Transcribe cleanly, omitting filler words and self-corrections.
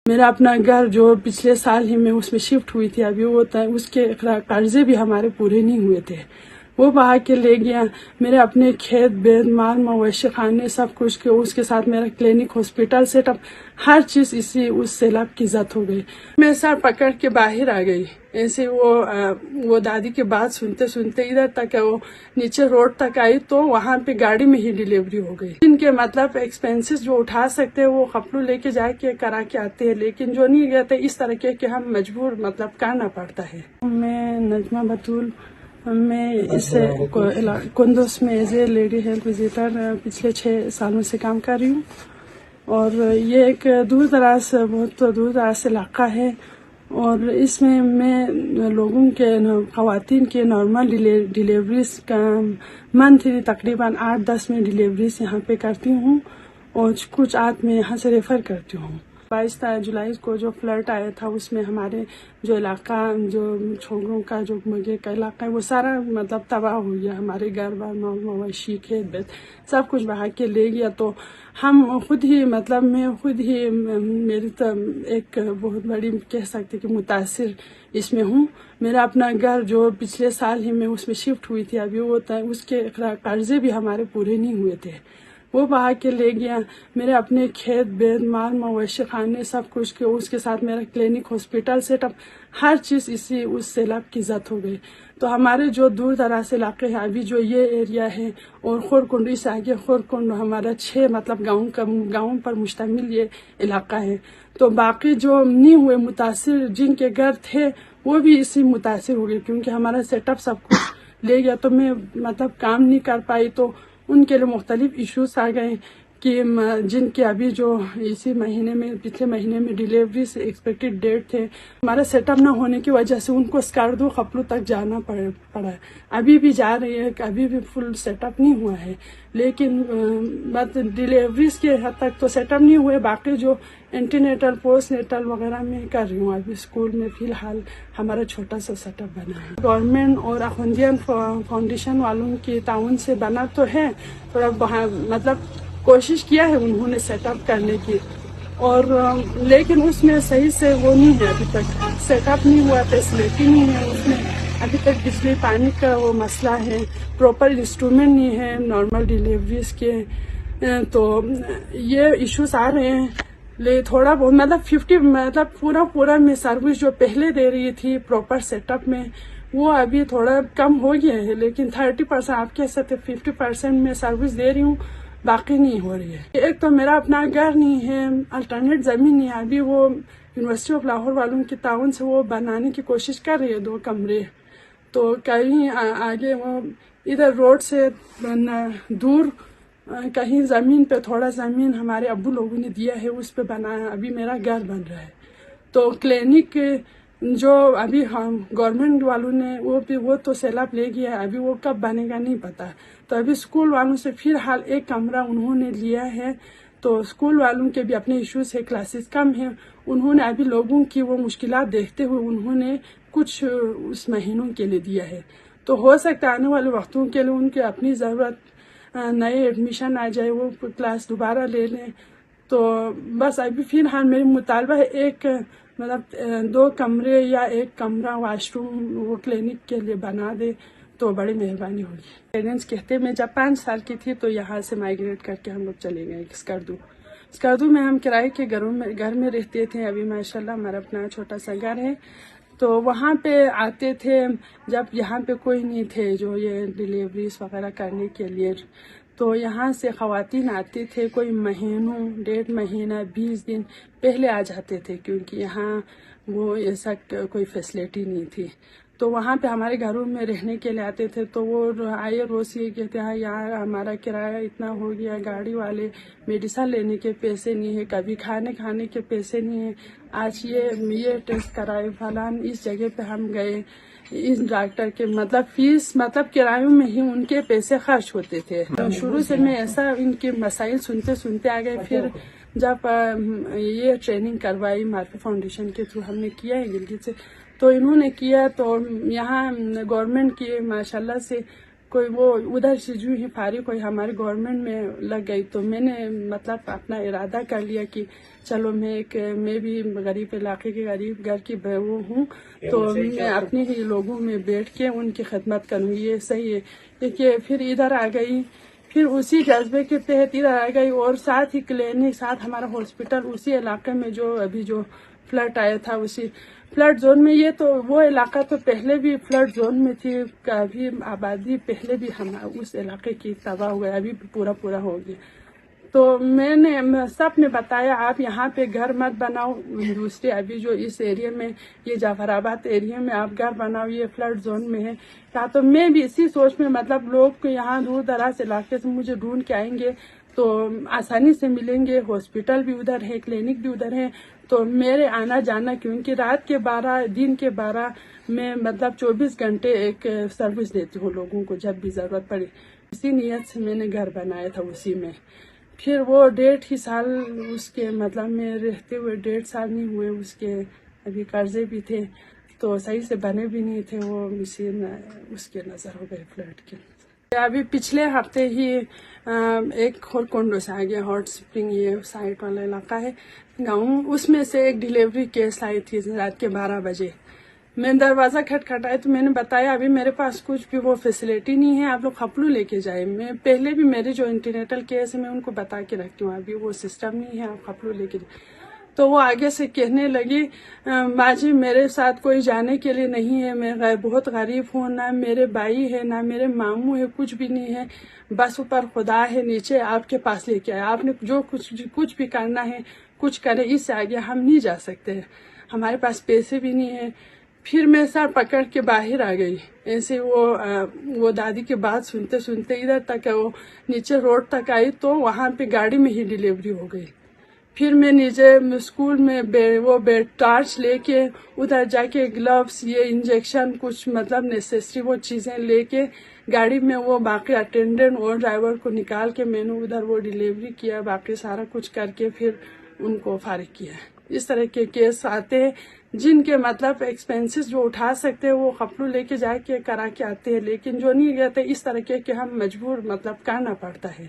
میرا اپنا گھر جو پچھلے سال ہی میں اس میں شفٹ ہوئی تھی، ابھی وہ اس کے قرضے بھی ہمارے پورے نہیں ہوئے تھے، وہ بہا کے لے گیا۔ میرے اپنے کھیت بیت مال مویشی خانے سب کچھ کے، اس کے ساتھ میرا کلینک ہاسپٹل سیٹ اپ ہر چیز اس سیلاب کی ذات ہو گئی۔ میں سر پکڑ کے باہر آ گئی، ایسے وہ دادی کی بات سنتے سنتے ادھر تک وہ نیچے روڈ تک آئی تو وہاں پہ گاڑی میں ہی ڈیلیوری ہو گئی۔ ان کے مطلب ایکسپینسز جو اٹھا سکتے وہ خپلو لے کے جا کے کرا کے آتے ہیں، لیکن جو نہیں گئے تھے اس طرح کے ہم مجبور مطلب کرنا پڑتا ہے۔ میں نجمہ بطول، میں اس کندوز میں as a lady health visitor پچھلے 6 سالوں سے کام کر رہی ہوں، اور یہ ایک بہت دور دراز سے علاقہ ہے، اور اس میں لوگوں کے خواتین کے نارمل ڈیلیوریز کا منتھلی تقریباً 8-10 میں ڈیلیوریز یہاں پہ کرتی ہوں، اور کچھ آدھ میں یہاں سے ریفر کرتی ہوں۔ 22 جولائی کو جو فلڈ آیا تھا اس میں ہمارے جو علاقہ جو چھوڑوں کا جو مگے کا علاقہ ہے وہ سارا مطلب تباہ ہو گیا، ہمارے گھر بار مویشی کھیت بیت سب کچھ بہا کے لے گیا۔ تو ہم خود ہی مطلب میں خود ہی میری تو ایک بہت بڑی کہہ سکتے کہ متاثر اس میں ہوں۔ میرا اپنا گھر جو پچھلے سال ہی میں اس میں شفٹ ہوئی تھی، ابھی وہ اس کے قرضے بھی ہمارے پورے نہیں ہوئے تھے، وہ بہا کے لے گیا۔ میرے اپنے کھیت بیت مال مویشی خانے سب کچھ کے، اس کے ساتھ میرا کلینک ہاسپٹل سیٹ اپ ہر چیز اس سیلاب کی ذات ہو گئی۔ تو ہمارے جو دور دراز علاقے ہیں، ابھی جو یہ ایریا ہے اور خورکنڈ اس آگے خورکنڈ ہمارا 6 مطلب گاؤں پر مشتمل یہ علاقہ ہے۔ تو باقی جو نہیں ہوئے متاثر جن کے گھر تھے وہ بھی اسی متاثر ہو گئے، کیونکہ ہمارا سیٹ اپ سب کچھ لے گیا۔ تو میں مطلب کام نہیں کر پائی، تو ان کے لیے مختلف ایشوز آ گئے کہ جن کے ابھی جو اسی مہینے میں پچھلے مہینے میں ڈیلیوری سے ایکسپیکٹڈ ڈیٹ تھے، ہمارا سیٹ اپ نہ ہونے کی وجہ سے ان کو اسکردو خپلو تک جانا پڑا ہے۔ ابھی بھی جا رہی ہے، ابھی بھی فل سیٹ اپ نہیں ہوا ہے، لیکن ڈیلیوریز کے حد تک تو سیٹ اپ نہیں ہوئے۔ باقی جو اینٹی-نیٹل پوسٹ نیٹل وغیرہ میں کر رہی ہوں، ابھی اسکول میں فی الحال ہمارا چھوٹا سا سیٹ اپ بنا ہے۔ گورنمنٹ اور اخوندیان فاؤنڈیشن والوں کی تعاون سے بنا تو ہے، تھوڑا مطلب کوشش کیا ہے انہوں نے سیٹ اپ کرنے کی، اور لیکن اس میں صحیح سے وہ نہیں ہے، ابھی تک سیٹ اپ نہیں ہوا، فیسلٹی نہیں ہے اس میں، ابھی تک بجلی پانی کا وہ مسئلہ ہے، پراپر انسٹرومنٹ نہیں ہے نارمل ڈیلیوریز کے۔ تو یہ ایشوز آ رہے ہیں، لیکن تھوڑا بہت مطلب 50 مطلب پورا میں سروس جو پہلے دے رہی تھی پراپر سیٹ اپ میں وہ ابھی تھوڑا کم ہو گیا ہے، لیکن 30% آپ کہہ سکتے 50% میں سروس دے رہی ہوں، باقی نہیں ہو رہی ہے۔ ایک تو میرا اپنا گھر نہیں ہے، الٹرنیٹ زمین نہیں ہے، ابھی وہ یونیورسٹی آف لاہور والوں کی تعاون سے وہ بنانے کی کوشش کر رہی ہے 2 کمرے، تو کہیں آگے وہ ادھر روڈ سے دور کہیں زمین پہ تھوڑا زمین ہمارے ابو لوگوں نے دیا ہے، اس پہ بنایا، ابھی میرا گھر بن رہا ہے۔ تو کلینک جو ابھی گورنمنٹ والوں نے وہ تو سیلاب لے گیا ہے، ابھی وہ کب بنے گا نہیں پتا۔ تو ابھی اسکول والوں سے فی الحال 1 کمرہ انہوں نے لیا ہے، تو اسکول والوں کے بھی اپنے ایشوز ہے، کلاسز کم ہیں، انہوں نے ابھی لوگوں کی وہ مشکلات دیکھتے ہوئے انہوں نے کچھ اس مہینوں کے لیے دیا ہے۔ تو ہو سکتا ہے آنے والے وقتوں کے لیے ان کے اپنی ضرورت نئے ایڈمیشن آ جائے، وہ کلاس دوبارہ لے لیں۔ تو بس ابھی فی الحال میری مطالبہ ہے ایک مطلب 2 کمرے یا 1 کمرہ واش روم وہ کلینک کے لیے بنا دے تو بڑی مہربانی ہوگی۔ پیرنٹس کہتے میں جب 5 سال کی تھی تو یہاں سے مائگریٹ کر کے ہم لوگ چلے گئے اسکردو میں ہم کرائے کے گھر میں رہتے تھے۔ ابھی ماشاءاللہ ہمارا اپنا چھوٹا سا گھر ہے، تو وہاں پہ آتے تھے جب یہاں پہ کوئی نہیں تھے جو یہ ڈیلیوریز وغیرہ کرنے کے لیے، تو یہاں سے خواتین آتے تھے، کوئی مہینوں 1.5 مہینہ 20 دن پہلے آ جاتے تھے، کیونکہ یہاں وہ ایسا کوئی فیسلٹی نہیں تھی۔ تو وہاں پہ ہمارے گھروں میں رہنے کے لیے آتے تھے، تو وہ آئے روز یہ کہتے ہیں یار ہمارا کرایہ اتنا ہو گیا، گاڑی والے میڈیسن لینے کے پیسے نہیں ہیں، کبھی کھانے کے پیسے نہیں ہیں، آج یہ ٹیسٹ کرائے فلان اس جگہ پہ ہم گئے، اس ڈاکٹر کے مطلب فیس مطلب کرایوں میں ہی ان کے پیسے خرچ ہوتے تھے۔ شروع سے میں ایسا ان کے مسائل سنتے آ گئے، پھر جب یہ ٹریننگ کروائی مارفی فاؤنڈیشن کے تھرو ہم نے کیا ہے گلگت سے، تو انہوں نے کیا، تو یہاں گورنمنٹ کی ماشاءاللہ سے کوئی وہ ادھر سے جو ہی فارغ ہوئی ہماری گورنمنٹ میں لگ گئی تو میں نے مطلب اپنا ارادہ کر لیا کہ چلو میں بھی غریب علاقے کے غریب گھر کی وہ ہوں تو میں اپنے ہی لوگوں میں بیٹھ کے ان کی خدمت کروں گی، یہ صحیح ہے۔ دیکھیے پھر ادھر آ گئی، پھر اسی جذبے کے تحت ادھر آ گئی، اور ساتھ ہی کلینک، ساتھ ہمارا ہاسپٹل اسی علاقے میں جو فلڈ آیا تھا اسی فلڈ زون میں۔ یہ تو وہ علاقہ تو پہلے بھی فلڈ زون میں تھی، کافی آبادی پہلے بھی ہم اس علاقے کی تباہ ہو گیا، ابھی بھی پورا ہو گیا۔ تو میں نے سب نے بتایا آپ یہاں پہ گھر مت بناؤ، دوسرے ابھی جو اس ایریا میں یہ جعفر آباد ایریا میں آپ گھر بناؤ، یہ فلڈ زون میں ہے۔ تو میں بھی اسی سوچ میں مطلب لوگ یہاں دور دراز علاقے سے مجھے ڈھونڈ کے آئیں گے تو آسانی سے ملیں گے، ہاسپٹل بھی ادھر ہے، کلینک بھی ادھر ہے، تو میرے آنا جانا کیونکہ رات کے 12 دن کے 12 میں مطلب 24 گھنٹے ایک سروس دیتی ہوں لوگوں کو جب بھی ضرورت پڑے۔ اسی نیت سے میں نے گھر بنایا تھا اسی میں۔ پھر وہ 1.5 سال اس کے مطلب میں رہتے ہوئے 1.5 سال نہیں ہوئے، اس کے ابھی قرضے بھی تھے تو صحیح سے بنے بھی نہیں تھے، وہ اس کے نظر ہو گئے فلیٹ کے۔ ابھی پچھلے ہفتے ہی ایک کھورکنڈو سے آ گیا، ہاٹ اسپرنگ یہ سائٹ والا علاقہ ہے گاؤں، اس میں سے ایک ڈیلیوری کیس آئی تھی رات کے 12 بجے۔ میں دروازہ کھٹکھٹایا تو میں نے بتایا ابھی میرے پاس کچھ بھی وہ فیسلٹی نہیں ہے، آپ لوگ خپلو لے کے جائیں۔ میں پہلے بھی میرے جو انٹرنیٹل کیس ہے میں ان کو بتا کے رکھتی ہوں، ابھی وہ سسٹم نہیں ہے، آپ خپلو لے کے جائیں۔ تو وہ آگے سے کہنے لگی باجی میرے ساتھ کوئی جانے کے لیے نہیں ہے، میں بہت غریب ہوں، نہ میرے بھائی ہے نہ میرے ماموں ہے، کچھ بھی نہیں ہے، بس اوپر خدا ہے نیچے آپ کے پاس لے کے آئے، آپ نے جو کچھ بھی کرنا ہے کچھ کرے، اس سے آگے ہم نہیں جا سکتے، ہمارے پاس پیسے بھی نہیں ہیں۔ پھر میں سر پکڑ کے باہر آ گئی، ایسے وہ دادی کی بات سنتے سنتے ادھر تک وہ نیچے روڈ تک آئی تو وہاں پہ گاڑی میں ہی ڈیلیوری ہو گئی۔ پھر میں نیچے اسکول میں وہ ٹارچ لے کے ادھر جا کے گلوز، یہ انجیکشن کچھ مطلب نیسیسری وہ چیزیں لے کے گاڑی میں وہ باقی اٹینڈنٹ اور ڈرائیور کو نکال کے میں نے ادھر وہ ڈیلیوری کیا، باقی سارا کچھ کر کے پھر ان کو فارغ کیا۔ اس طرح کے کیس آتے ہیں جن کے مطلب ایکسپینسز جو اٹھا سکتے ہیں وہ خپلو لے کے جا کے کرا کے آتے ہیں، لیکن جو نہیں گئے اس طرح کے ہم مجبور مطلب کرنا پڑتا ہے۔